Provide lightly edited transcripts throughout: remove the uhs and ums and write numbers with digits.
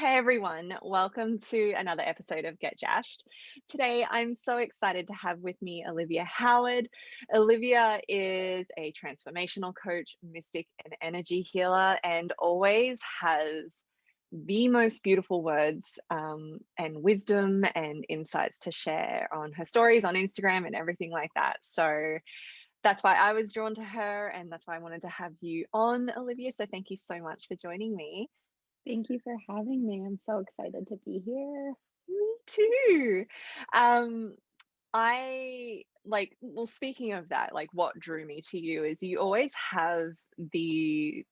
Hey everyone, welcome to another episode of Get Jashed. Today I'm so excited to have with me Olivia Howard. Olivia is a transformational coach, mystic, and energy healer, and always has the most beautiful words and wisdom and insights to share on her stories on Instagram and everything like that. So that's why I was drawn to her, and that's why I wanted to have you on, Olivia. So thank you so much for joining me. Thank you for having me. I'm so excited to be here. Me too. Um, well, speaking of that, like what drew me to you is you always have these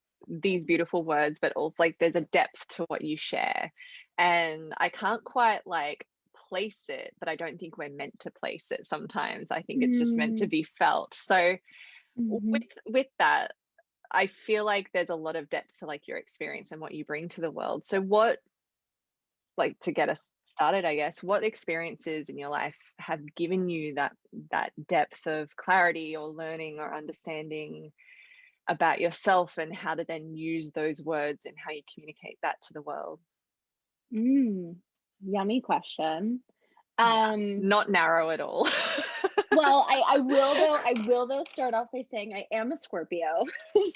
beautiful words, but also like there's a depth to what you share. And I can't quite like place it, but I don't think we're meant to place it sometimes. I think it's just meant to Mm, be felt. So mhm. with that, I feel like there's a lot of depth to like your experience and what you bring to the world. So what, like, to get us started, I guess, what experiences in your life have given you that depth of clarity or learning or understanding about yourself, and how to then use those words and how you communicate that to the world? Mm, Yummy question. Yeah, Um, not narrow at all. well, I will though start off by saying I am a Scorpio.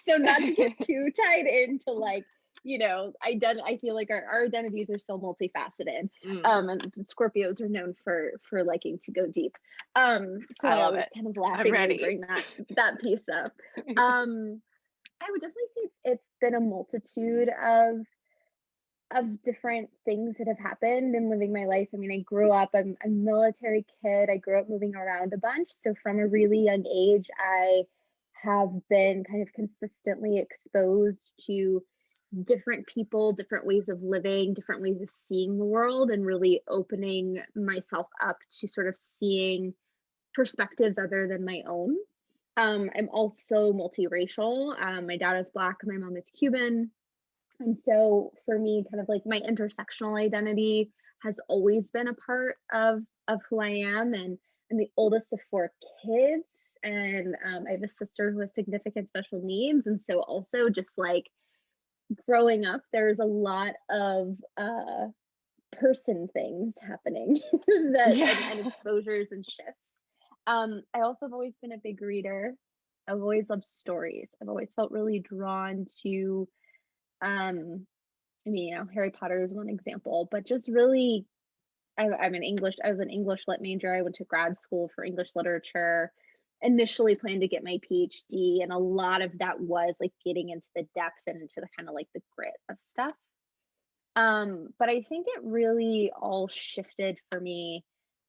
So not to get too tied into I feel like our identities are still multifaceted. Mm, And Scorpios are known for liking to go deep. So I I love always it. kind of I'm laughingly ready. bring that piece up. Um, I would definitely say it's been a multitude of different things that have happened in living my life. I mean, I grew up, I'm a military kid. I grew up moving around a bunch. So from a really young age, I have been kind of consistently exposed to different people, different ways of living, different ways of seeing the world, and really opening myself up to sort of seeing perspectives other than my own. I'm also multiracial. My dad is Black, my mom is Cuban. And so for me, kind of like my intersectional identity has always been a part of who I am. And I'm the oldest of four kids. And I have a sister who has significant special needs. And so also just like growing up, there's a lot of person things happening and Yeah. exposures and shifts. I also have always been a big reader. I've always loved stories. I've always felt really drawn to I mean, Harry Potter is one example, but just really, I was an English lit major. I went to grad school for English literature, initially planned to get my PhD, and a lot of that was like getting into the depth and into the kind of like the grit of stuff. But I think it really all shifted for me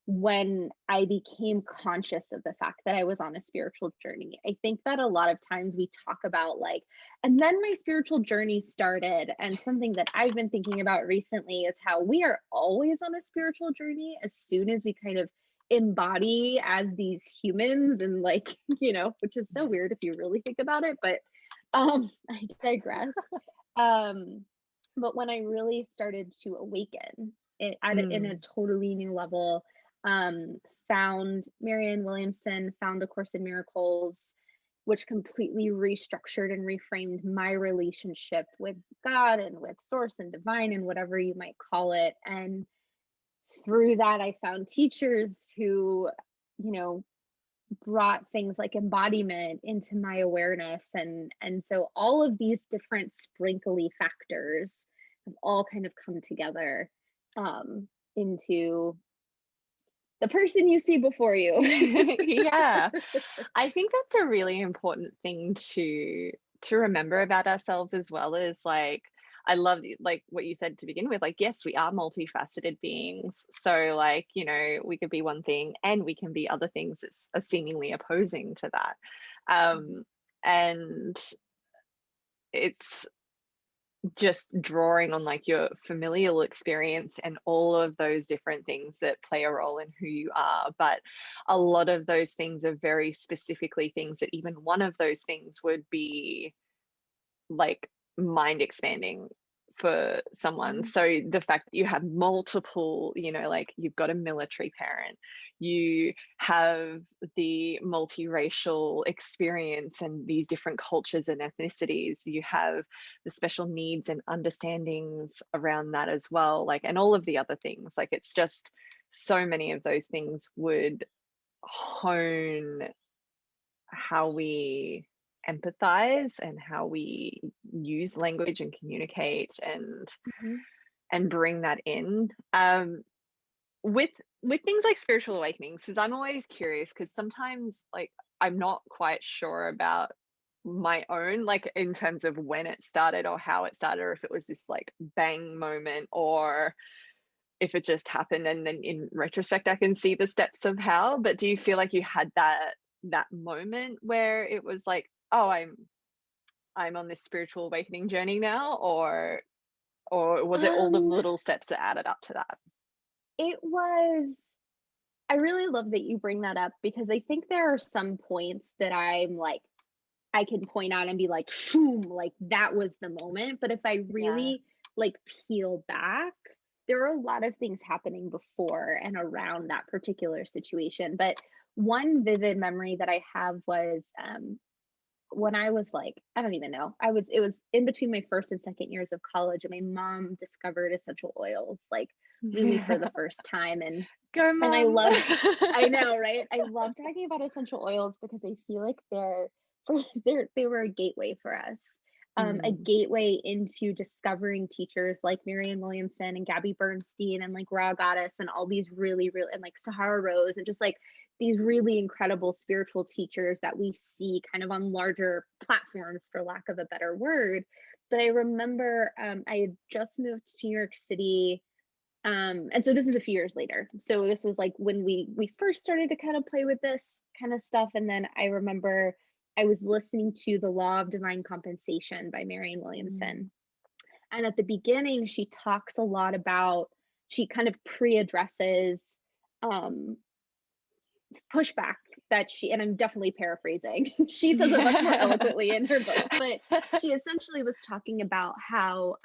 when I became conscious of the fact that I was on a spiritual journey. I think that a lot of times we talk about like, and then my spiritual journey started. And something that I've been thinking about recently is how we are always on a spiritual journey as soon as we kind of embody as these humans and like, which is so weird if you really think about it, but I digress. Um, but when I really started to awaken in a Mm, totally new level, um, found Marianne Williamson, found A Course in Miracles, which completely restructured and reframed my relationship with God and with Source and Divine and whatever you might call it. And through that, I found teachers who, you know, brought things like embodiment into my awareness, and so all of these different sprinkly factors have all kind of come together into the person you see before you. yeah. I think that's a really important thing to remember about ourselves, as well as like, I love like what you said to begin with, like, yes, we are multifaceted beings. So like, we could be one thing and we can be other things that are seemingly opposing to that. Um, and it's just drawing on like your familial experience and all of those different things that play a role in who you are. But a lot of those things are very specifically things that even one of those things would be like mind expanding for someone. Mhm. So the fact that you have multiple, like you've got a military parent, you have the multiracial experience and these different cultures and ethnicities, you have the special needs and understandings around that as well, like, and all of the other things. Like, it's just so many of those things would hone how we empathize and how we use language and communicate Mhm. and bring that in, with things like spiritual awakenings, because I'm always curious, because sometimes, like, I'm not quite sure about my own, like, in terms of when it started or how it started, or if it was this like bang moment, or if it just happened and then in retrospect I can see the steps of how. But do you feel like you had that moment where it was like, oh, I'm on this spiritual awakening journey now, or was it all the Um, little steps that added up to that? it was I really love that you bring that up because I think there are some points that I'm like, I can point out and be like, "Shoom," like that was the moment. But if I Yeah. really like peel back, there are a lot of things happening before and around that particular situation. But one vivid memory that I have was when I was like, I don't even know, it was in between my first and second years of college, and my mom discovered essential oils like really for the first time. Go And I mom. love I know, right? I love talking about essential oils because I feel like they were a gateway for us. A Mm, gateway into discovering teachers like Marianne Williamson and Gabby Bernstein and like Raw Goddess and all these really, really and like Sahara Rose and just like these really incredible spiritual teachers that we see kind of on larger platforms, for lack of a better word. But I remember I had just moved to New York City, and so this is a few years later. So this was like when we first started to kind of play with this kind of stuff. And then I remember I was listening to The Law of Divine Compensation by Marianne mm, Williamson. And at the beginning, she talks a lot about, she kind of pre-addresses um pushback that she, and I'm definitely paraphrasing, she says it much more yeah. eloquently in her book, but she essentially was talking about how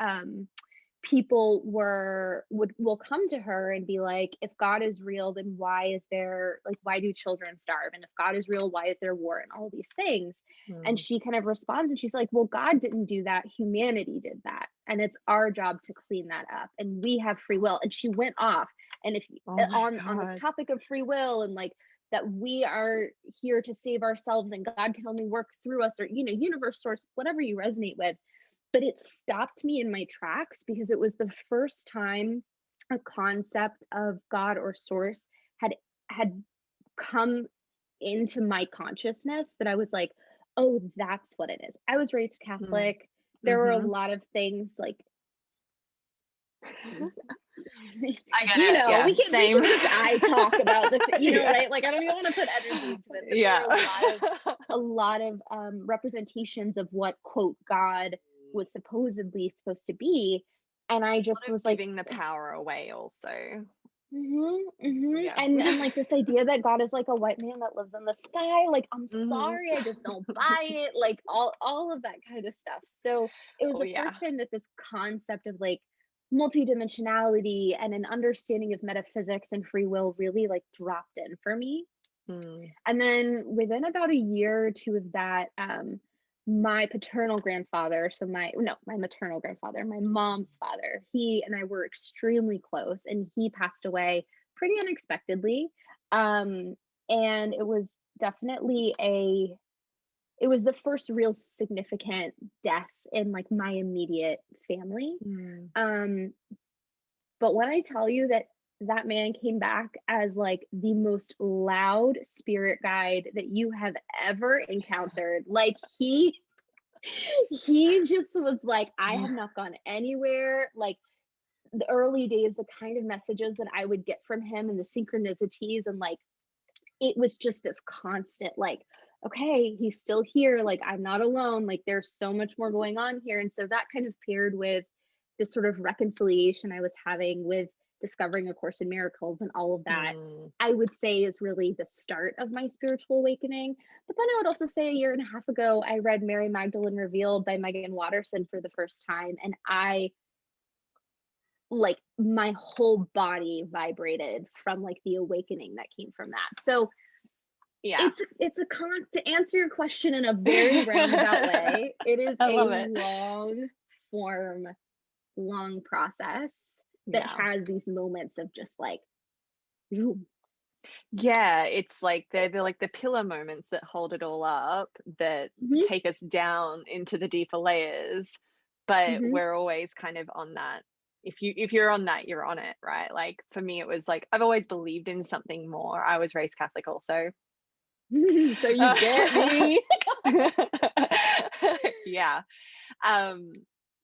people will come to her and be like, if God is real, then why is there, like, why do children starve, and if God is real, why is there war, and all these things. And Mm, she kind of responds and she's like, well, God didn't do that, humanity did that, and it's our job to clean that up, and we have free will. And she went off, and if oh my on the god. topic of free will, and like that we are here to save ourselves and God can only work through us, or universe, source, whatever you resonate with. But it stopped me in my tracks because it was the first time a concept of God or source had come into my consciousness that I was like, oh, that's what it is. I was raised Mm, Catholic. There were a mhm. lot of things like I get it, we yeah, can same. just I talk about Yeah. right? Like I don't even want to put energy into it, but there Yeah. are a lot of representations of what quote God was supposed to be, and I A just lot of was like, giving the power away also. Yeah. and like this idea that God is like a white man that lives in the sky, like I'm Mhm. sorry, I just don't buy it, like all of that kind of stuff. So it was Oh, the yeah. first time that this concept of like multidimensionality and an understanding of metaphysics and free will really like dropped in for me. Mm, And then within about a year or two of that, my paternal grandfather, so my maternal grandfather, my mom's father, he and I were extremely close, and he passed away pretty unexpectedly. Um, and it was definitely it was the first real significant death in like my immediate family. mm. Um, but when I tell you that that man came back as like the most loud spirit guide that you have ever encountered, like he just was like, I have not gone anywhere. Like the early days, the kind of messages that I would get from him and the synchronicities, and like it was just this constant like, okay, he's still here, like I'm not alone, like there's so much more going on here. And so that kind of paired with this sort of reconciliation I was having with discovering A Course in Miracles and all of that, Mm. I would say is really the start of my spiritual awakening. But then I would also say a year and a half ago, I read Mary Magdalene Revealed by Megan Watterson for the first time, and I like my whole body vibrated from like the awakening that came from that. So Yeah. it's a to answer your question in a very roundabout way, it is I a love it. long form, long process that Yeah. has these moments of just like, zoom. Yeah, it's like they're like the pillar moments that hold it all up, that Mhm, take us down into the deeper layers, but mhm. we're always kind of on that. If you're on that, you're on it, right? Like for me, it was like I've always believed in something more. I was raised Catholic also. So you get me. Yeah. Um,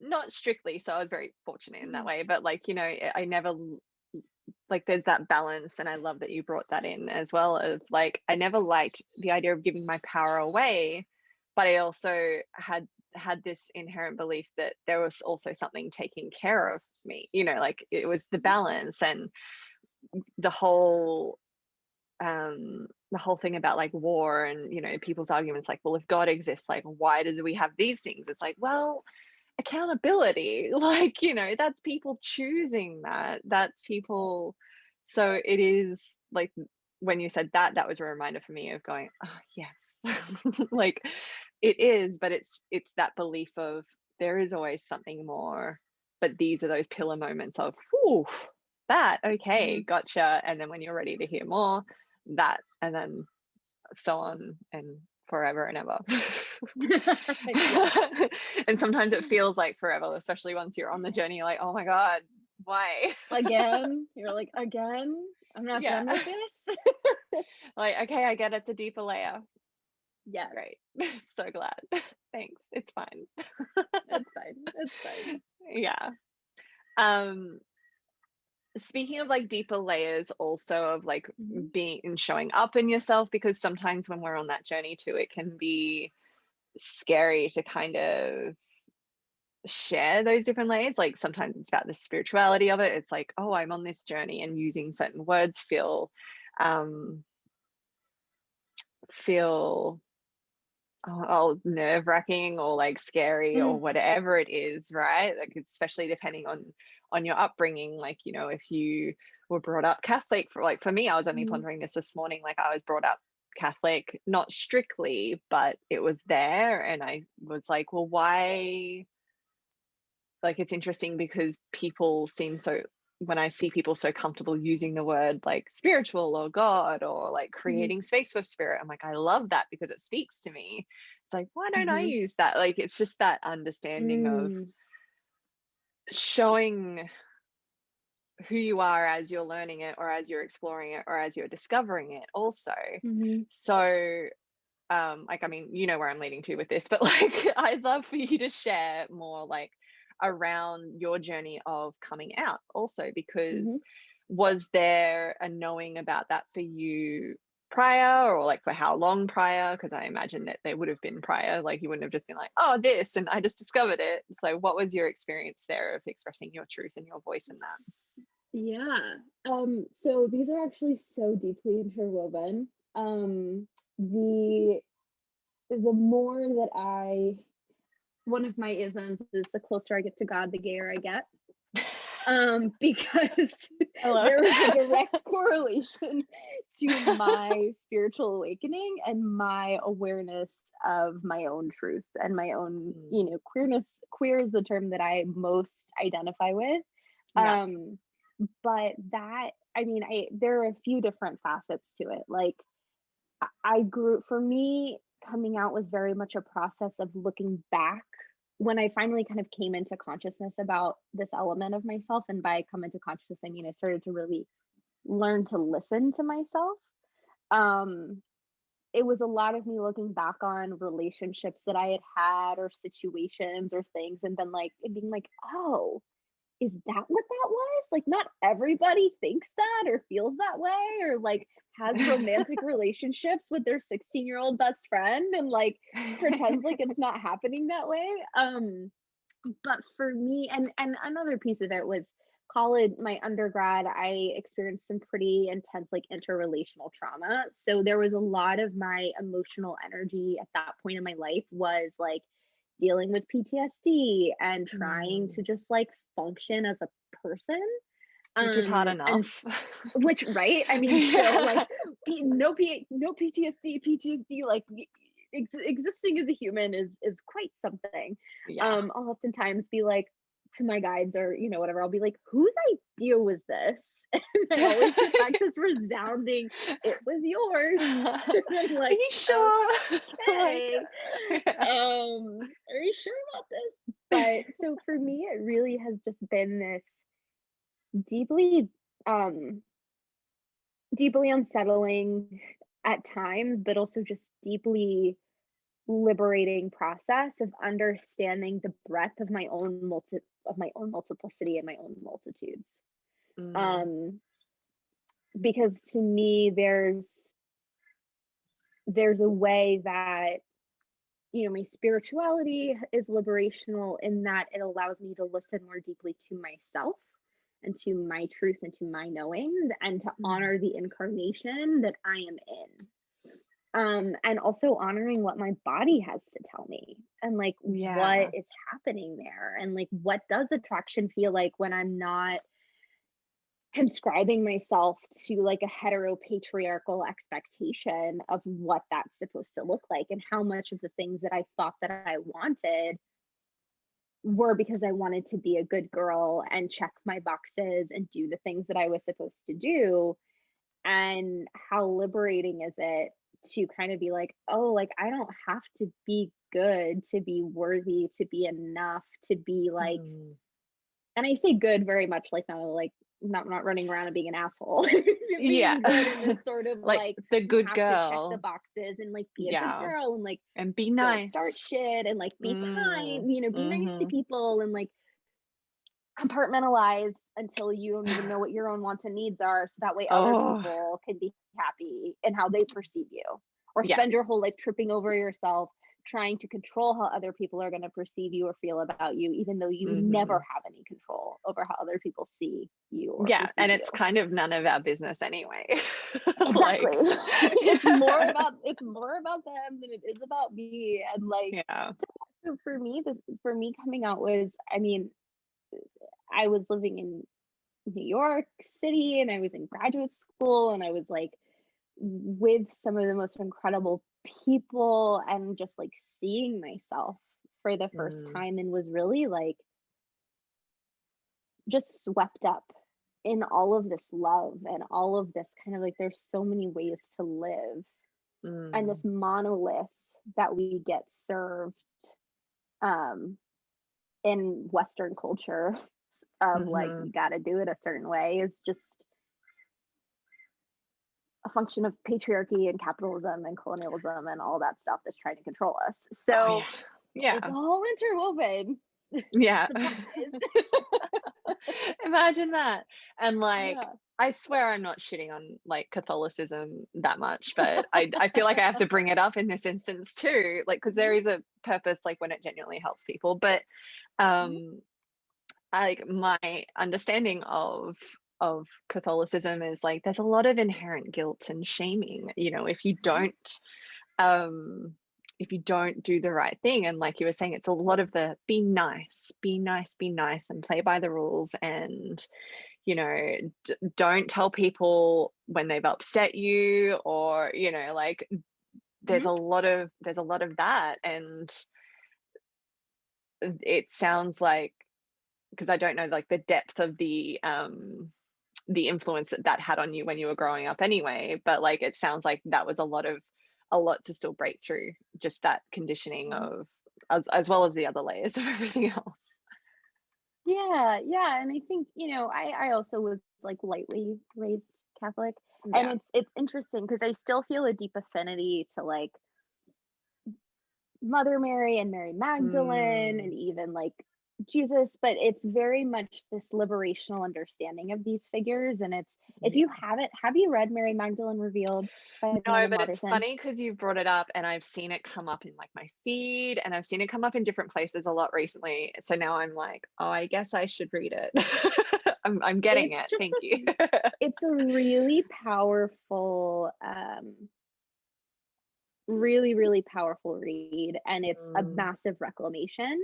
not strictly, so I was very fortunate in that way, but like, I never like there's that balance, and I love that you brought that in as well, of like I never liked the idea of giving my power away, but I also had this inherent belief that there was also something taking care of me, like it was the balance, and the whole the whole thing about like war, and people's arguments like, well, if God exists, like why does we have these things? It's like, well, accountability, like that's people choosing that, that's people. So it is like, when you said that, that was a reminder for me of going, oh yes. Like it is, but it's that belief of there is always something more, but these are those pillar moments of, whew, that, okay, Mhm. gotcha, and then when you're ready to hear more, that, and then so on and forever and ever. Yeah. And sometimes it feels like forever, especially once you're on the journey, you're like, oh my God, why? Again, you're like, again, I'm not Yeah. done with this. Like, okay, I get it's a deeper layer. Yes, Great. So glad. Thanks. It's fine. it's fine. It's fine. Yeah. Um, Speaking of like deeper layers also of like Mhm. being and showing up in yourself, because sometimes when we're on that journey too, it can be scary to kind of share those different layers. Like sometimes it's about the spirituality of it. It's like, oh, I'm on this journey, and using certain words um feel nerve-wracking or like scary or Mm, whatever it is, right? Like especially depending on your upbringing. Like, if you were brought up Catholic, for me, I was only mhm, pondering this morning, like I was brought up Catholic, not strictly, but it was there, and I was like, well, why? Like it's interesting because people seem so, when I see people so comfortable using the word like spiritual or God or like mhm, creating space for spirit, I'm like, I love that because it speaks to me. It's like, why don't I mhm, use that? Like it's just that understanding of mm, showing who you are as you're learning it, or as you're exploring it, or as you're discovering it also. mhm, So like, I mean, where I'm leading to with this, but like I'd love for you to share more like around your journey of coming out also, mhm. because was there a knowing about that for you prior, or like for how long prior? Because I imagine that there would have been prior, like you wouldn't have just been like, oh, this, and I just discovered it. So what was your experience there of expressing your truth and your voice in that? Yeah. So these are actually so deeply interwoven. The more that one of my isms is the closer I get to God, the gayer I get. Because Hello. there was a direct correlation to my spiritual awakening and my awareness of my own truth and my own, Mm, queerness. Queer is the term that I most identify with. yeah. Um, but that, I mean, there are a few different facets to it. Like I grew for me, coming out was very much a process of looking back when I finally kind of came into consciousness about this element of myself. And by come into consciousness, I mean I started to really learn to listen to myself. Um, it was a lot of me looking back on relationships that I had had or situations or things and then like and being like, oh, is that what that was? Like, not everybody thinks that or feels that way or like has romantic relationships with their 16-year-old best friend and like pretends like it's not happening that way. But for me, and another piece of it was college, my undergrad, I experienced some pretty intense like interrelational trauma. So there was a lot of my emotional energy at that point in my life was like dealing with PTSD and trying to Mm. just like function as a person. Which is hard And enough. which, right? I mean, still like Yeah. no PTSD, like existing as a human is quite something. Yeah. I'll oftentimes be like to my guides or whatever, I'll be like, whose idea was this? And I always get back this resounding, it was yours. And I'm Are like, you sure? Like, okay, yeah. are you sure about this? But so for me, it really has just been this deeply um deeply unsettling at times, but also just deeply liberating process of understanding the breadth of my own multiplicity and my own multitudes. Mm, Um, because to me, there's a way that my spirituality is liberational in that it allows me to listen more deeply to myself and to my truth and to my knowings and to mm. honor the incarnation that I am in. And also honoring what my body has to tell me and like what Yeah. is happening there and like what does attraction feel like when I'm not conscribing myself to like a heteropatriarchal expectation of what that's supposed to look like, and how much of the things that I thought that I wanted were because I wanted to be a good girl and check my boxes and do the things that I was supposed to do. And how liberating is it to kind of be like, oh, like I don't have to be good to be worthy, to be enough, to be like, Mm. and I say good very much like not running around and being an asshole. Yeah. Being good in this sort of Like like the you good have to check the girl. boxes and like be a good Yeah. girl and like And be don't start nice. shit and like be Mm. kind, be nice to Mhm. people and like compartmentalize until you don't even know what your own wants and needs are, so that way other Oh, people can be happy in how they perceive you, or yeah. spend your whole life tripping over yourself trying to control how other people are going to perceive you or feel about you, even though you never Mhm. have any control over how other people see you or Yeah, perceive and you. it's kind of none of our business anyway. Exactly. Like, It's more about them than it is about me. And like, yeah. so for me coming out was, I mean, I was living in New York City and I was in graduate school and I was like with some of the most incredible people and just like seeing myself for the first Mm, time, and was really like just swept up in all of this love and all of this kind of like there's so many ways to live, and this mm, monolith that we get served um in Western culture of like mhm. you got to do it a certain way is just a function of patriarchy and capitalism and colonialism and all that stuff that's trying to control us. Oh, yeah. So it's Yeah. all interwoven. Yeah. Surprise. Imagine that. And like, Yeah. I swear I'm not shitting on like Catholicism that much, but I feel like I have to bring it up in this instance too, like because there Mhm, is a purpose like when it genuinely helps people. But mhm, um like my understanding of Catholicism is like there's a lot of inherent guilt and shaming, mhm. um if you don't do the right thing. And like you were saying, it's a lot Yep. of the be nice, be nice, be nice, and play by the rules. And don't tell people when they've upset you, or like Mhm. there's a lot of that. And it sounds like, because I don't know like the depth of the influence that that had on you when you were growing up anyway, but like it sounds like that was a lot to still break through, just that conditioning Mhm. of as well as the other layers of everything else. Yeah, yeah, and I think, I also was like lightly raised Catholic, and Yeah. it's interesting because I still feel a deep affinity to like Mother Mary and Mary Magdalene Mm, and even like Jesus, but it's very much this liberational understanding of these figures. And it's, if you yeah. haven't, have you read Mary Magdalene Revealed by No, Amanda but it's Watterson? funny because you've brought it up and I've seen it come up in like my feed, and I've seen it come up in different places a lot recently. So now I'm like, oh, I guess I should read it. I'm getting It's it. just Thank you. this, it's a really powerful really, really powerful read, and it's a Mm, massive reclamation.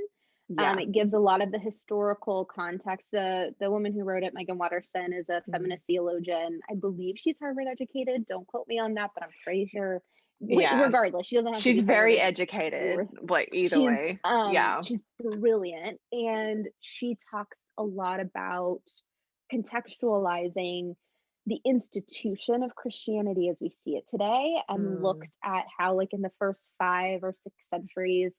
yeah. It gives a lot of the historical context. The woman who wrote it, Megan Watterson, is a Mm, feminist theologian. I believe she's Harvard educated. Don't quote me on that, but I'm pretty sure. yeah. Regardless, she doesn't have to She's be Harvard very or educated, or like either way. Yeah. she's brilliant, and she talks a lot about contextualizing the institution of Christianity as we see it today, and looks Mm, at how, like, in the first 5 or 6 centuries,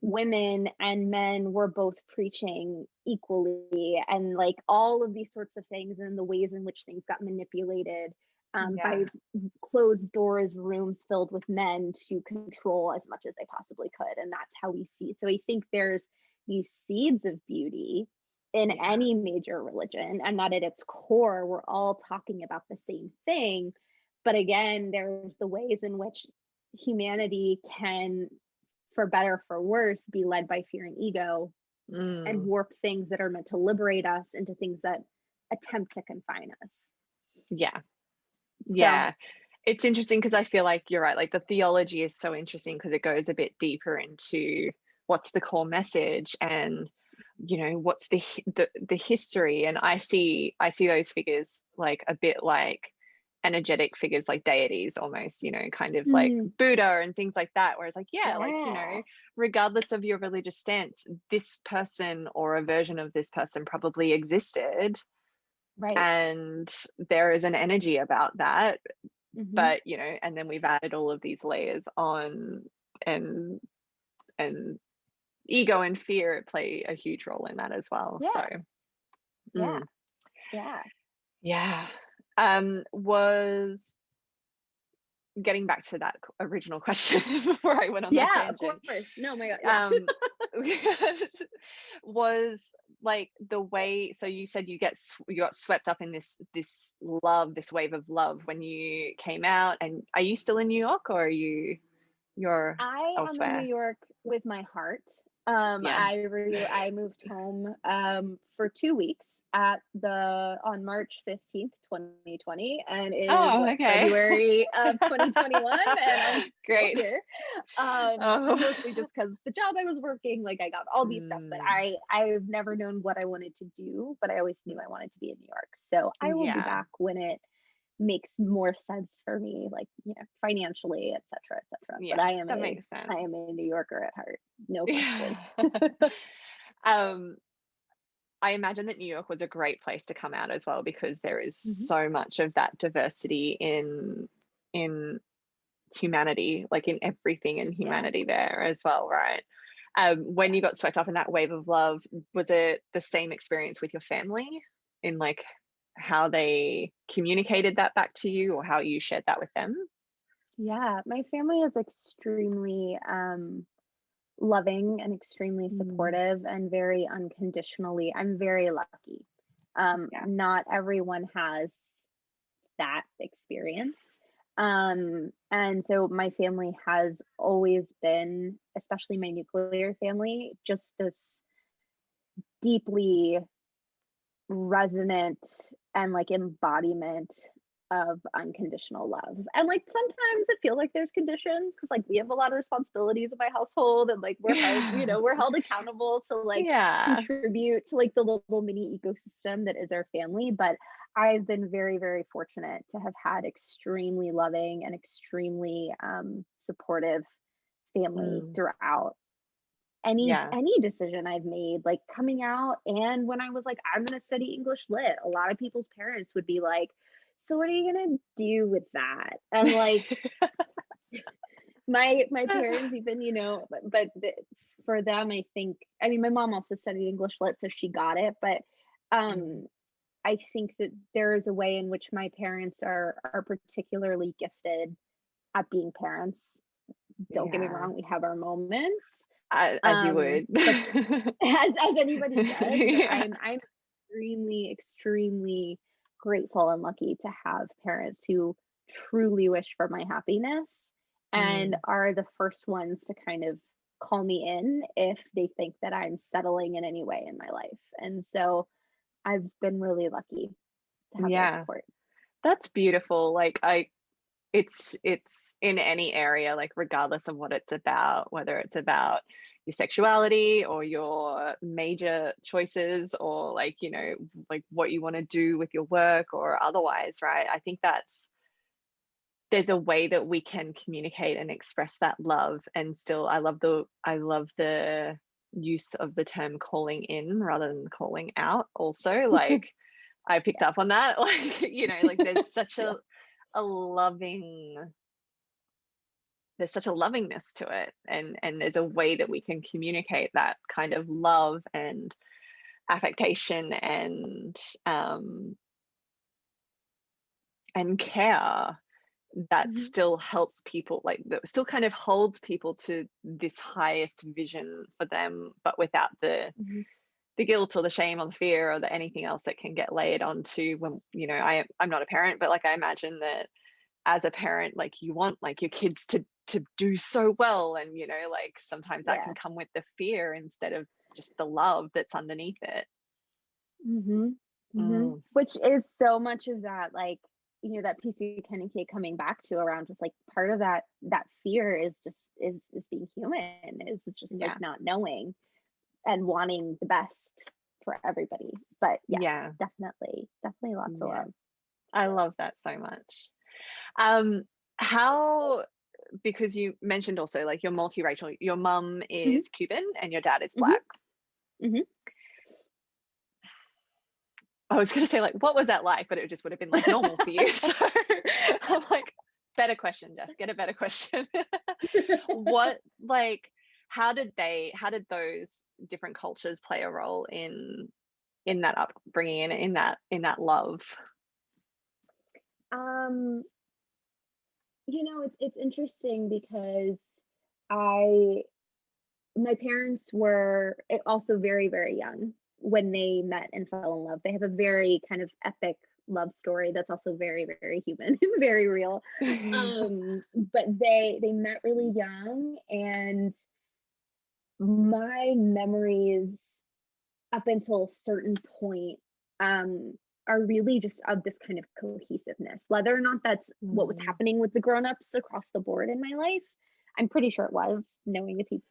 women and men were both preaching equally, and like all of these sorts of things, and the ways in which things got manipulated by yeah. closed doors rooms filled with men to control as much as they possibly could. And that's how we see. So I think there's these seeds of beauty in Yeah. any major religion, and that at its core we're all talking about the same thing. But again, there's the ways in which humanity can, for better for worse, be led by fear and ego, and Mm, warp things that are meant to liberate us into things that attempt to confine us. yeah. So Yeah. It's interesting because I feel like you're right. Like the theology is so interesting because it goes a bit deeper into what's the core message and what's the history. And I see those figures like a bit like energetic figures, like deities almost, kind of like mm, Buddha and things like that. Whereas like, yeah, like, yeah, regardless of your religious stance, this person or a version of this person probably existed, right. and there is an energy about that. Hmm. But and then we've added all of these layers on, and and ego and fear play a huge role in that as well. So Yeah, yeah, mm, yeah, yeah. Was getting back to that original question before I went on that yeah. Of tangent. course. No, my God. Yeah. um was like the way, so you said you got swept up in this love, this wave of love when you came out. And are you still in New York, or you're I am in New elsewhere? York with my heart. Yeah. I moved home for 2 weeks at the on March 15th, 2020, and it is Oh, okay. February of 2021, and I'm still Great. here. Oh. Mostly just because the job I was working, like I got all these stuff, but Mm, I've never known what I wanted to do, but I always knew I wanted to be in New York. So I will be yeah. back when it makes more sense for me, like, financially, et cetera, et cetera. But Yeah, that makes I am sense. a New Yorker at heart, no question. Yeah. um I imagine that New York was a great place to come out as well, because there is Mhm. so much of that diversity in humanity, like in everything in Yeah. humanity there as well, right? When Yeah. you got swept up in that wave of love, was it the same experience with your family, in like how they communicated that back to you, or how you shared that with them? Yeah. My family is extremely loving and extremely Mm, supportive and very unconditionally. I'm very lucky. yeah. Not everyone has that experience. And so my family has always been, especially my nuclear family, just this deeply resonant and like embodiment of unconditional love. And like sometimes it feels like there's conditions because like we have a lot of responsibilities in my household, and like Yeah. we're held accountable to like Yeah. contribute to like the little mini ecosystem that is our family. But I've been very, very fortunate to have had extremely loving and extremely supportive family Mm, throughout yeah. any decision I've made, like coming out, and when I was like, I'm gonna study English lit, a lot of people's parents would be like, so what are you gonna do with that? And like my parents even, for them, I think, I mean, my mom also studied English lit, so she got it, but Mm, um I think that there is a way in which my parents are particularly gifted at being parents. Don't get me yeah. wrong, we have our moments. As you would. But as anybody does, but Yeah. I'm extremely, extremely grateful and lucky to have parents who truly wish for my happiness and Mm, are the first ones to kind of call me in if they think that I'm settling in any way in my life. And so I've been really lucky to have their yeah. support. That's beautiful. Like, it's in any area, like regardless of what it's about, whether it's about your sexuality or your major choices, or like, you know, like what you want to do with your work or otherwise, right? I think there's a way that we can communicate and express that love. And still, I love the use of the term calling in rather than calling out also. Like, I picked Yeah. up on that. Like, you know, like there's such Yeah. a loving there's such a lovingness to it, and there's a way that we can communicate that kind of love and affectation um and care that Mhm. still helps people, like that still kind of holds people to this highest vision for them, but without Mhm. the guilt or the shame or the fear or the anything else that can get laid onto. When, you know, I'm not a parent, but like I imagine that as a parent, like you want like your kids to do so well, and you know, like sometimes that can Yeah. come with the fear instead of just the love that's underneath it. Mhm. Mhm. Mm, Which is so much of that, like, that piece we kind of keep coming back to around just like part of that fear is just is being human, is just like yeah, not knowing and wanting the best for everybody. But yes, yeah, definitely lots of yeah. love. I love that so much. um how, because you mentioned also like you're multiracial, your mum Mhm. is Cuban and your dad is Mhm. black. Mhm. I was going to say, like, what was that like? But it just would have been like normal for you. So I'm like, better question, Jess, get a better question. What, like, how did those different cultures play a role in that upbringing and in that love? um it's interesting because I my parents were also very, very young when they met and fell in love. They have a very kind of epic love story that's also very, very human and very real. But they met really young, and my memories up until a certain point um are really just of this kind of cohesiveness. Whether or not that's what was Mm, happening with the grown-ups across the board in my life, I'm pretty sure it was, knowing the people,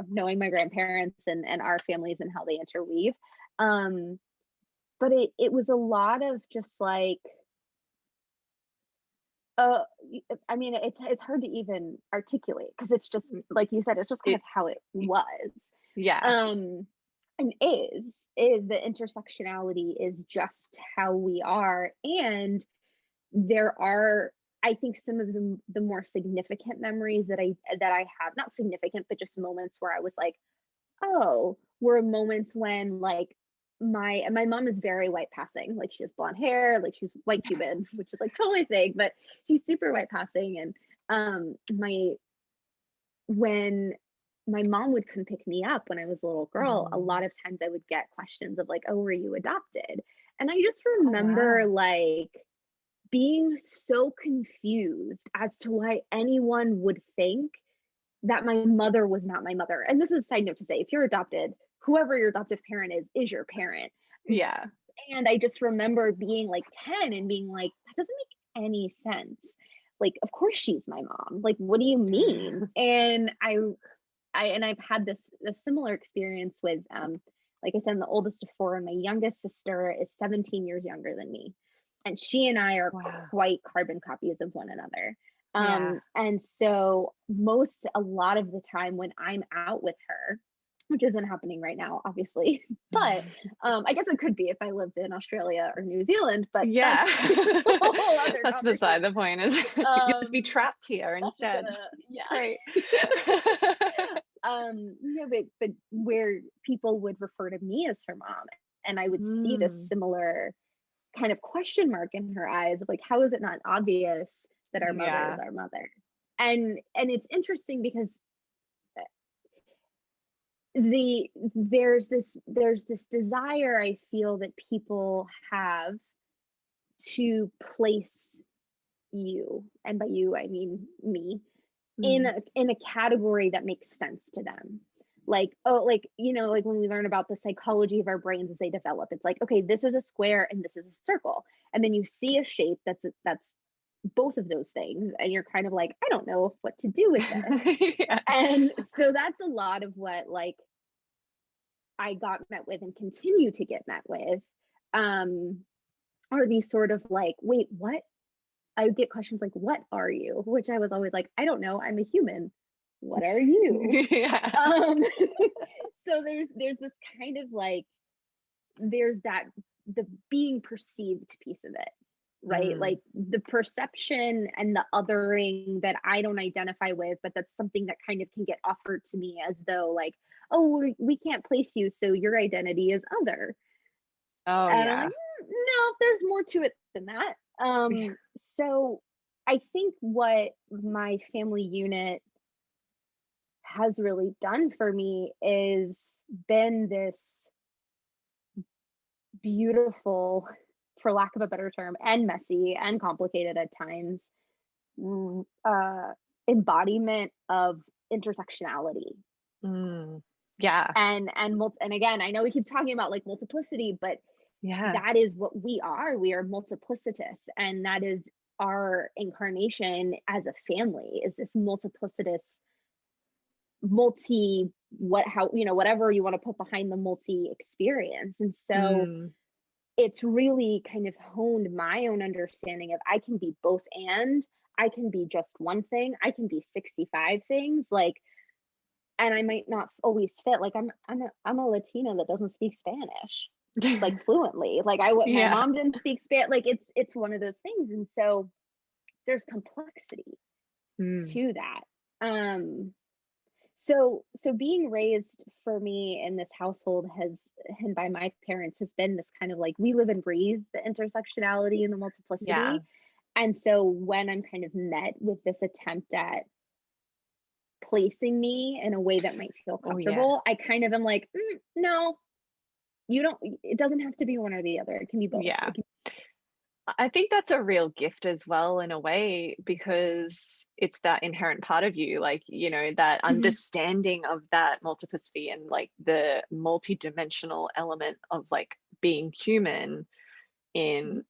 knowing my grandparents and our families and how they interweave. Um, but it was a lot of just like uh I mean, it's hard to even articulate because it's just mm, like you said, it's just kind of it how it was. yeah. Um, and is the intersectionality is just how we are. And there are, I think, some of the more significant memories that I have, not significant, but just moments where I was like, oh, were moments when like my mom is very white passing. Like she has blonde hair, like she's white Cuban, which is like totally fake, but she's super white passing. And my when my mom would come pick me up when I was a little girl, a Mm. lot of times I would get questions of like, oh, were you adopted? And I just Oh remember wow. like being so confused as to why anyone would think that my mother was not my mother. And this is a side note to say, if you're adopted, whoever your adoptive parent is your parent. Yeah. And I just remember being like 10 and being like, that doesn't make any sense. Like, of course she's my mom. Like, what do you mean? And I've had this similar experience with like I said, I'm the oldest of four, and my youngest sister is 17 years younger than me. And she and I are Wow. quite carbon copies of one another. Yeah. And so a lot of the time when I'm out with her, which isn't happening right now, obviously, but I guess it could be if I lived in Australia or New Zealand, but Yeah. that's a whole other That's beside the conversation. point, is you just be Um, trapped here that's instead. gonna, yeah. Great. But where people would refer to me as her mom, and I would see this Mm, similar kind of question mark in her eyes of like, how is it not obvious that our mother is yeah. our mother? And it's interesting because there's this desire I feel that people have to place you, and by you I mean me, in Mm, a category that makes sense to them. Like, oh, like, like when we learn about the psychology of our brains as they develop, it's like, okay, this is a square and this is a circle. And then you see a shape that's both of those things, and you're kind of like, I don't know what to do with this. Yeah. And so that's a lot of what like I got met with and continue to get met with, um, are these sort of like, wait, what? I would get questions like, what are you? Which I was always like, I don't know. I'm a human. What are you? Yeah. Um, so there's this kind of like, there's that, the being perceived piece of it, right? Mm. Like the perception and the othering that I don't identify with, but that's something that kind of can get offered to me as though like, oh, we can't place you, so your identity is other. Oh, And I'm like, yeah. no, there's more to it than that. So I think what my family unit has really done for me is been this beautiful, for lack of a better term, and messy and complicated at times, mm, uh, embodiment of intersectionality. Mm. Yeah. And again, I know we keep talking about like multiplicity, but Yeah. that is what we are. We are multiplicitous, and that is our incarnation as a family, is this multiplicitous, multi, what, how, whatever you want to put behind the multi experience. And so Mm. it's really kind of honed my own understanding of, I can be both, and I can be just one thing, I can be 65 things, like, and I might not always fit. Like I'm a Latina that doesn't speak Spanish like fluently. Like my Yeah. mom didn't speak Spanish. Like it's one of those things. And so there's complexity Mm. to that. So being raised for me in this household has, and by my parents, has been this kind of like, we live and breathe the intersectionality and the Yeah. multiplicity. And so when I'm kind of met with this attempt at placing me in a way that might feel Oh, yeah. comfortable, I kind of am like, no, you don't, it doesn't have to be one or the other. It can be both. Yeah. I think that's a real gift as well, in a way, because it's that inherent part of you, like, that Mhm. understanding of that multiplicity and like the multi-dimensional element of like being human Mhm. in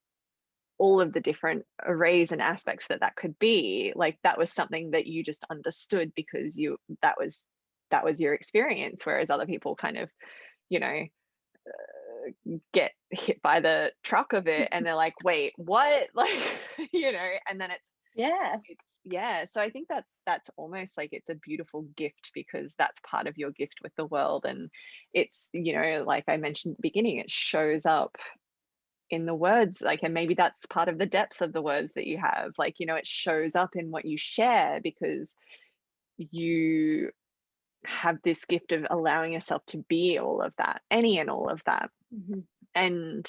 all of the different arrays and aspects that could be. Like, that was something that you just understood because that was your experience, whereas other people kind of, you know get hit by the truck of it and they're like, wait, what? Like, and then Yeah. yeah. So I think that that's almost like it's a beautiful gift, because that's part of your gift with the world. And it's, like I mentioned at the beginning, it shows up in the words, like, and maybe that's part of the depth of the words that you have, like, it shows up in what you share, because you have this gift of allowing yourself to be all of that, any and all of that. Mhm. And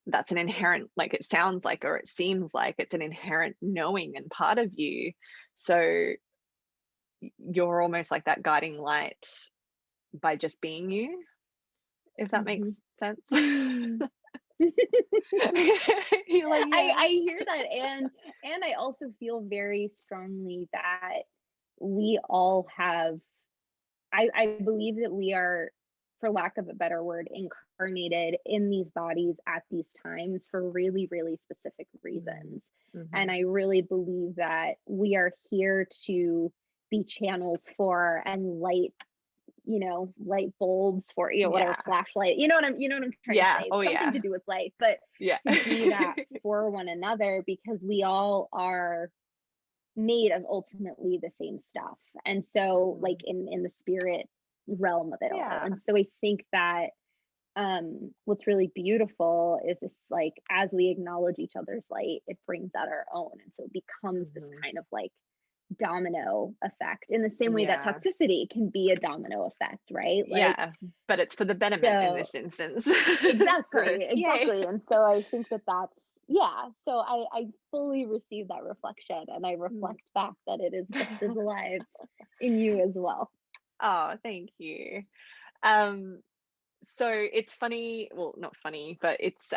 that's an inherent, like, it sounds like, or it seems like it's an inherent knowing and part of you. So you're almost like that guiding light by just being you, if that Mhm. makes sense. Mm. You're like, I yeah. hear that, and I also feel very strongly that we all have, I believe that we are, for lack of a better word, incarnated in these bodies at these times for really, really specific Mm. reasons. And Mhm. I really believe that we are here to be channels for, and light, light bulbs for, whatever, Yeah. flashlight, you know what I'm trying to Yeah. say. Oh, It's something yeah. to do with light, but Yeah. to be that for one another, because we all are made of ultimately the same stuff. And so like Mm. in the spirit realm of it all. Yeah. And so I think that what's really beautiful is this, like, as we acknowledge each other's light, it brings out our own. And so it becomes this Mhm. kind of like domino effect, in the same way that Yeah. toxicity can be a domino effect, right? Like, Yeah. But it's for the betterment in so this instance. So, exactly, yay. exactly. And so I think that that's, yeah, so I fully receive that reflection, and I Mm. reflect back that it is just as alive in you as well. Oh, thank you. Um, so it's funny, well, not funny, but it's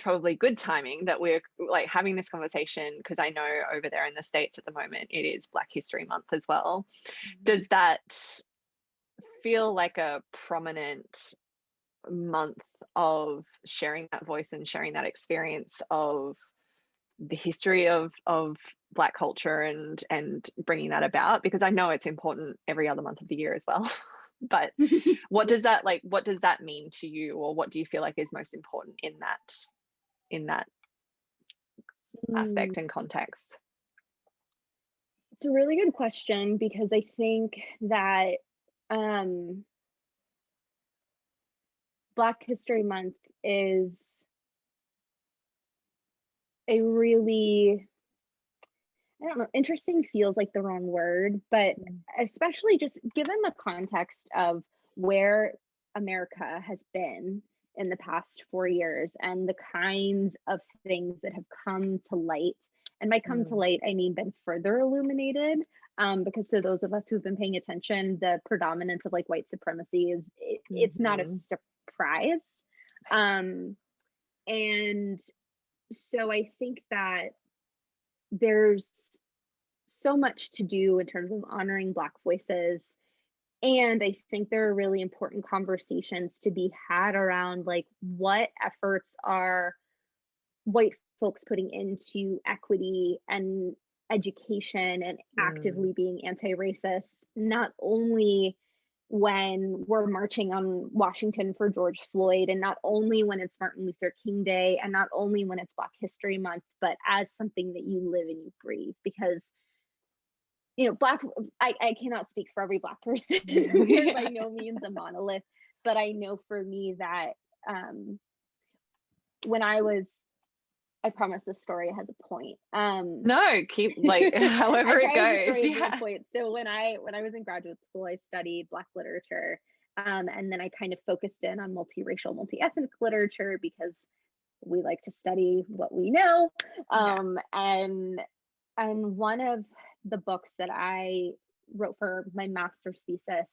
probably good timing that we're like having this conversation, because I know over there in the States at the moment it is Black History Month as well. Mhm. Does that feel like a prominent month of sharing that voice and sharing that experience of the history of Black culture and bringing that about, because I know it's important every other month of the year as well. But what does that mean to you, or what do you feel like is most important in that Mm, aspect and context? it's a really good question because I think that um, Black History Month is a really, I don't know, interesting feels like the wrong word, but Mm. especially just given the context of where America has been in the past 4 years and the kinds of things that have come to light. And by come to Mm. light, I mean been further illuminated. Because to those of us who've been paying attention, the predominance of like white supremacy it's not a Mhm. surprise. Um, and so I think that there's so much to do in terms of honoring Black voices. And I think there are really important conversations to be had around like what efforts are white folks putting into equity and education and Mm. actively being anti-racist, not only when we're marching on Washington for George Floyd, and not only when it's Martin Luther King Day, and not only when it's Black History Month, but as something that you live and you breathe. Because black I cannot speak for every Black person. We are by Yeah. no means a monolith, but I know for me that um when I promise this story has a point. No, keep like I however it promise the goes. story has a Yeah. point. So when I was in graduate school, I studied Black literature, and then I kind of focused in on multiracial, multi-ethnic literature because we like to study what we know. Yeah. And one of the books that I wrote for my master's thesis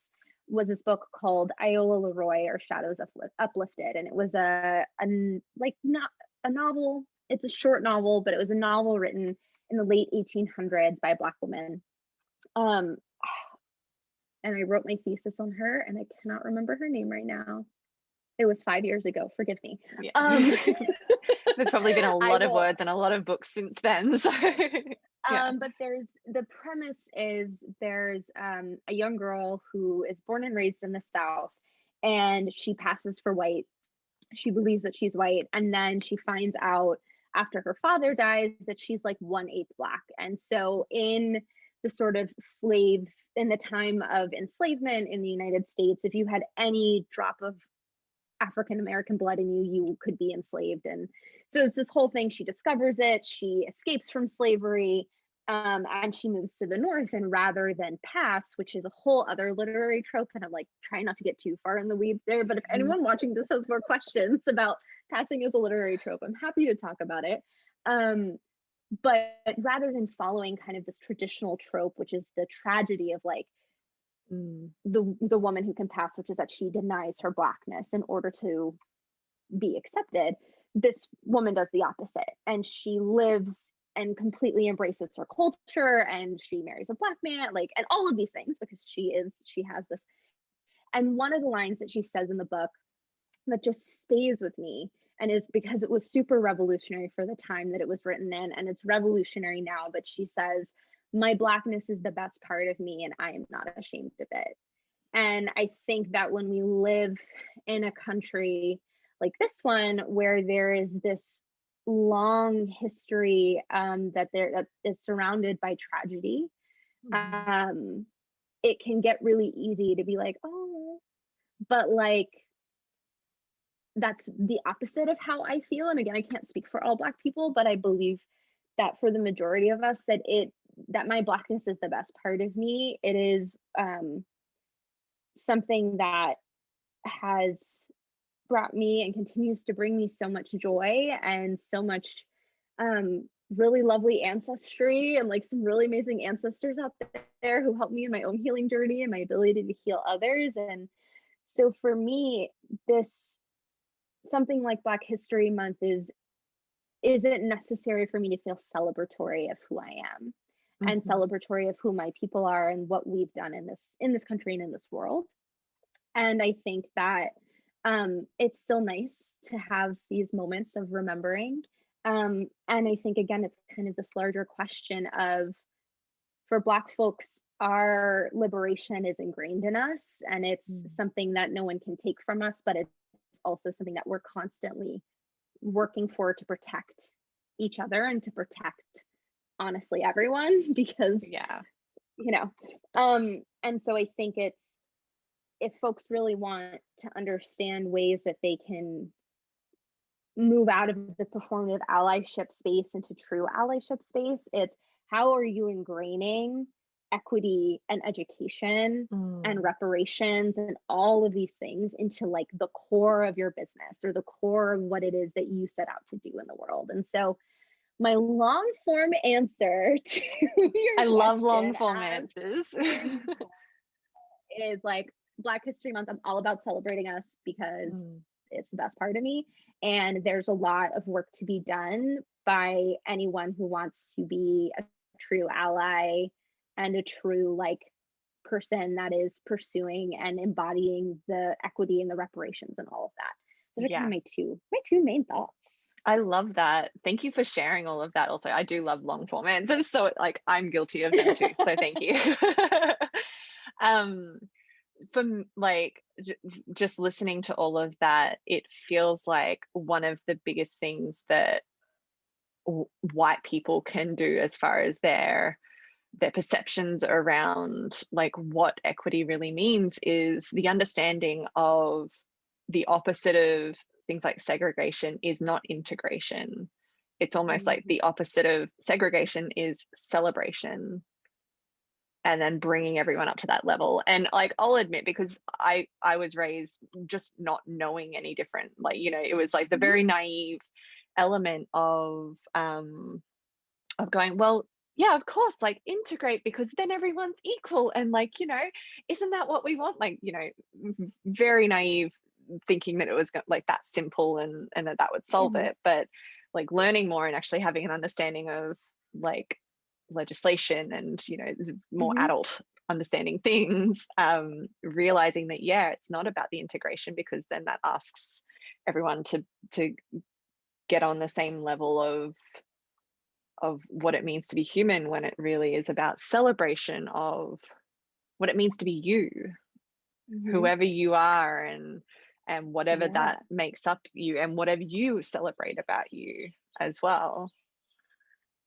was this book called Iola Leroy or Shadows Uplifted, and it was like not a novel. It's a short novel, but it was a novel written in the late 1800s by a Black woman. Um, and I wrote my thesis on her, and I cannot remember her name right now. It was 5 years ago. Forgive me. Yeah. Um, There's probably been a I lot of will. words and a lot of books since then. So yeah. But there's the premise is there's a young girl who is born and raised in the South, and she passes for white. She believes that she's white, and then she finds out after her father dies that she's like 1/8 Black. And so in the sort of slave in the time of enslavement in the United States, if you had any drop of African American blood in you, you could be enslaved. And so it's this whole thing. She discovers it, she escapes from slavery, and she moves to the North. And rather than pass, which is a whole other literary trope, and I'm like trying not to get too far in the weeds there, but if Mhm. anyone watching this has more questions about passing as a literary trope, I'm happy to talk about it. But rather than following kind of this traditional trope, which is the tragedy of like Mm. the woman who can pass, which is that she denies her Blackness in order to be accepted, this woman does the opposite, and she lives and completely embraces her culture, and she marries a Black man, like, and all of these things because she has this. And one of the lines that she says in the book that just stays with me, and is because it was super revolutionary for the time that it was written in, and it's revolutionary now, but she says, my Blackness is the best part of me and I am not ashamed of it. And I think that when we live in a country like this one, where there is this long history, that is surrounded by tragedy, Mhm. um, it can get really easy to be like, oh, but like that's the opposite of how I feel. And again, I can't speak for all Black people, but I believe that for the majority of us, that my Blackness is the best part of me. It is something that has brought me and continues to bring me so much joy and so much really lovely ancestry, and like some really amazing ancestors out there who helped me in my own healing journey and my ability to heal others. And so for me, this something like Black History Month isn't necessary for me to feel celebratory of who I am and Mhm. celebratory of who my people are and what we've done in this country and in this world. And I think that it's still nice to have these moments of remembering. And I think again, it's kind of this larger question of, for Black folks, our liberation is ingrained in us, and it's Mm. something that no one can take from us, but it's also something that we're constantly working for to protect each other and to protect, honestly, everyone, because, Yeah. you know, and so I think it's, if folks really want to understand ways that they can move out of the performative allyship space into true allyship space, it's, how are you ingraining equity and education and Mm. reparations and all of these things into like the core of your business, or the core of what it is that you set out to do in the world. And so my long form answer to your I love long question, form as answers. usual, is like, Black History Month, I'm all about celebrating us because Mm. it's the best part of me. And there's a lot of work to be done by anyone who wants to be a true ally and a true like person that is pursuing and embodying the equity and the reparations and all of that. Those are kind Yeah. of my two main thoughts. I love that. Thank you for sharing all of that also. I do love long form answers, so like I'm guilty of them too. So thank you. um from like just listening to all of that, it feels like one of the biggest things that white people can do as far as their perceptions around like what equity really means is the understanding of the opposite of things like segregation is not integration. It's almost like Mhm. the opposite of segregation is celebration, and then bringing everyone up to that level. And like I'll admit, because I was raised just not knowing any different, like, you know, it was like the Mhm. very naive element of going, well, yeah, of course, like integrate because then everyone's equal. And like, you know, isn't that what we want? Like, you know, very naive thinking that it was like that simple and that that would solve Mhm. it. But like learning more and actually having an understanding of like legislation and, you know, more Mhm. adult understanding things, realizing that, yeah, it's not about the integration because then that asks everyone to get on the same level of what it means to be human, when it really is about celebration of what it means to be you, Mhm. whoever you are, and whatever Yeah. that makes up you and whatever you celebrate about you as well.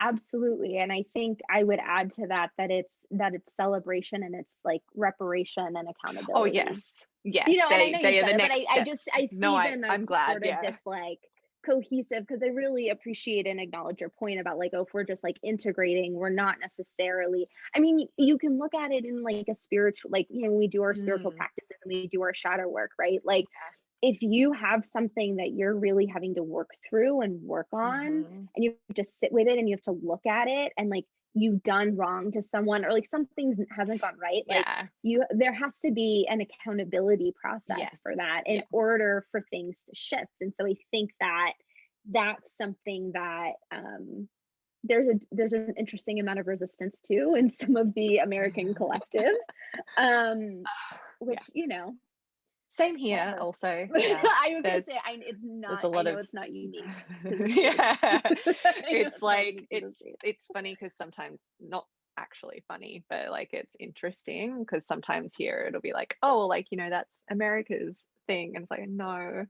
Absolutely. And I think I would add to that, that it's celebration and it's like reparation and Oh accountability. yes, yes, You know, and I know you they are said the it, but next I just, steps. I No, see them as I'm glad. sort of Yeah. this like cohesive, because I really appreciate and acknowledge your point about like, oh, if we're just like integrating, we're not necessarily, I mean, you can look at it in like a spiritual, like, you know, we do our spiritual Mm, practices and we do our shadow work, right? Like, yeah. if you have something that you're really having to work through and work on, Hmm. and you have to sit with it and you have to look at it, and like you've done wrong to someone, or like something hasn't gone right, like Yeah. you, there has to be an accountability process Yes. for that in Yeah. order for things to shift. And so I think that that's something that there's an interesting amount of resistance to in some of the American collective, um Yeah. which, you know, Same here. whatever. Also, yeah. I was gonna There's say, it's there's not. a I lot know of it's not unique to the states. yeah. I know It's it's not like unique to the states. it's funny because sometimes, not actually funny, but like it's interesting because sometimes here it'll be like, oh, like, you know, that's America's thing, and it's like, no,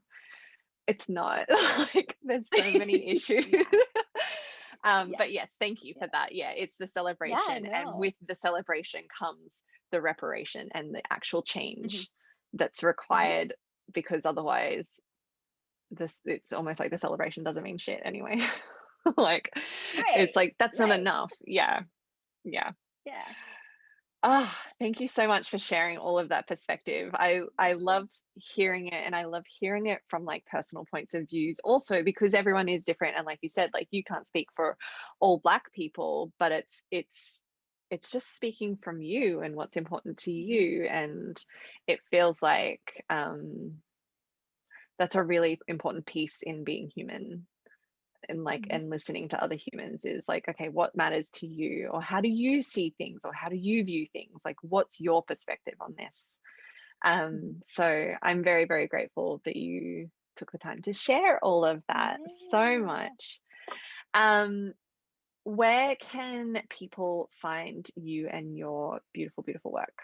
it's not. Like there's so many issues. Yeah. But Yes. yes, thank you for Yeah. that. Yeah, it's the Yeah. celebration, and No. with the celebration comes the reparation and the actual Hmm. change that's Hmm. required, because otherwise this it's almost like the celebration doesn't mean shit anyway. Like it's Right. like that's not Right. enough. Yeah. Yeah. Yeah. Ah, thank you so much for sharing all of that perspective. I Thank you. love hearing it, and I love hearing it from like personal points of views also, because everyone is different, and like you said, like you can't speak for all Black people, but it's just speaking from you and what's important to Hmm. you. And it feels like that's a really important piece in being human, and like Hmm. and listening to other humans, is like, okay, what matters to you, or how do you see things, or how do you view things, like what's your perspective on this. Hmm. So I'm very, very grateful that you took the time to share all of that so Yeah. much. Um, where can people find you and your beautiful, beautiful work?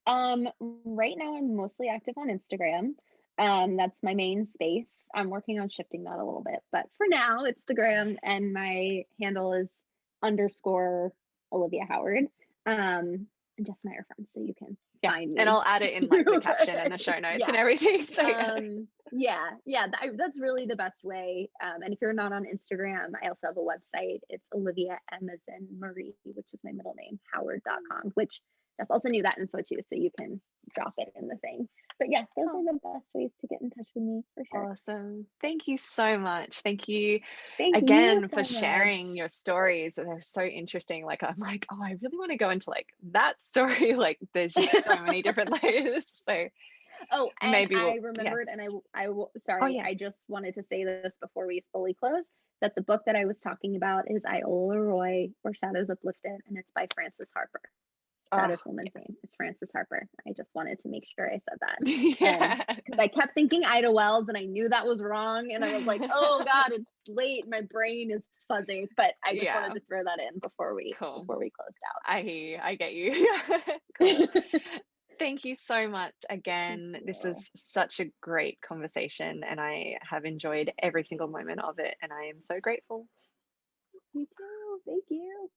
Right now I'm mostly active on Instagram. That's my main space. I'm working on shifting that a little bit, but for now it's the gram and my handle is underscore Olivia Howard. And Jess and I are friends, so you can Yeah, find and me I'll add it in like the through caption and the show notes and yeah. everything. So yeah. That's really the best way. And if you're not on Instagram, I also have a website. It's Olivia M as in Marie, which is my middle name, Howard.com, which that's also knew that info too. So you can drop it in the thing. But yeah, those Oh, are the best ways to get in touch with me for sure. awesome. Thank you so much. Thank you Thank you again for so much. sharing your stories. They're so interesting. Like I'm like, oh, I really want to go into like that story. Like there's just so many different layers. So Oh, and maybe I we'll, yes. remembered, and I will, Oh sorry, yes. I just wanted to say this before we fully close, that the book that I was talking about is Iola Roy or Shadows Uplifted, and it's by Frances Harper. That Oh is woman's yes. name. It's Frances Harper. I just wanted to make sure I said that. And Yeah. because I kept thinking Ida Wells and I knew that was wrong. And I was like, oh God, it's late. My brain is fuzzy. But I just wanted Yeah. to throw that in Cool. before we closed I hear you. I get you. Cool. out. Thank you so much Thank again. This you. is such a great conversation, and I have enjoyed every single moment of it, and I am so grateful. You too. Thank you.